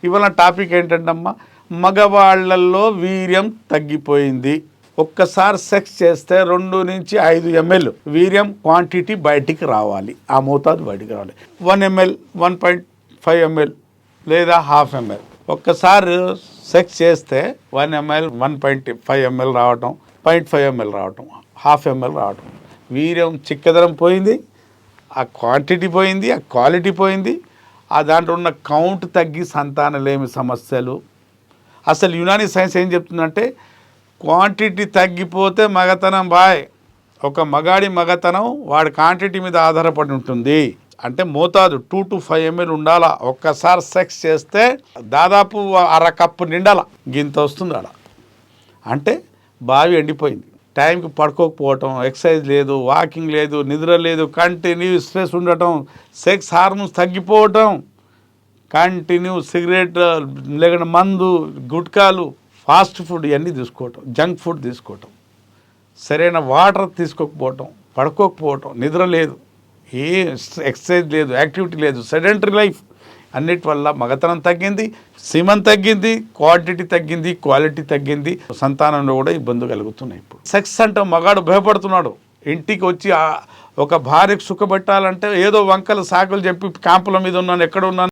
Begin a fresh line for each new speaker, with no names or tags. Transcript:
ఇవాళ టాపిక్ ఏంటంటమ్మా, మగవాళ్లలో వీర్యం తగ్గిపోయింది. ఒక్కసారి సెక్స్ చేస్తే 2 నుంచి 5 ml వీర్యం క్వాంటిటీ బయటికి రావాలి, ఆ మోతాదు బయటికి రావాలి. 1 ml, 1.5 ml లేదా 1/2 ml. ఒక్కసారి సెక్స్ చేస్తే 1 ml, 1.5 ml రావటం, 0.5 ml రావటం, 1/2 ml రావటం. వీర్యం చిక్కదనం పోయింది, ఆ క్వాంటిటీ పోయింది, ఆ క్వాలిటీ పోయింది, ఆ దాంట్లో ఉన్న కౌంట్ తగ్గి సంతానలేమి సమస్యలు. అసలు యునానీ సైన్స్ ఏం చెప్తుందంటే, క్వాంటిటీ తగ్గిపోతే మగతనం బాయ్. ఒక మగాడి మగతనం వాడి క్వాంటిటీ మీద ఆధారపడి ఉంటుంది. అంటే మోతాదు 2 to 5 ml ఉండాలా. ఒక్కసారి సెక్స్ చేస్తే దాదాపు 1/2 కప్పు నిండాల, గింత వస్తుంది ఆడ. అంటే బావి ఎండిపోయింది. టైంకి పడుకోకపోవటం, ఎక్సర్సైజ్ లేదు, వాకింగ్ లేదు, నిద్ర లేదు, కంటిన్యూ స్ట్రెస్ ఉండటం, సెక్స్ హార్మోన్స్ తగ్గిపోవటం, కంటిన్యూ సిగరెట్, లేకుంటే మందు, గుట్కాలు, ఫాస్ట్ ఫుడ్ ఇవన్నీ తీసుకోవటం, జంక్ ఫుడ్ తీసుకోవటం, సరైన వాటర్ తీసుకోకపోవటం, పడుకోకపోవటం, నిద్ర లేదు, ఏ ఎక్సర్సైజ్ లేదు, యాక్టివిటీ లేదు, సెడెంటరీ లైఫ్, అన్నిటి వల్ల మగతనం తగ్గింది, సిమన్ తగ్గింది, క్వాంటిటీ తగ్గింది, క్వాలిటీ తగ్గింది, సంతానంలో కూడా ఇబ్బందులు కలుగుతున్నాయి. ఇప్పుడు సెక్స్ అంటే మగాడు భయపడుతున్నాడు. ఇంటికి వచ్చి ఒక భార్యకు సుఖపెట్టాలంటే ఏదో వంకలు సాకులు చెప్పి క్యాంపుల మీద ఉన్నాను, ఎక్కడ ఉన్నాను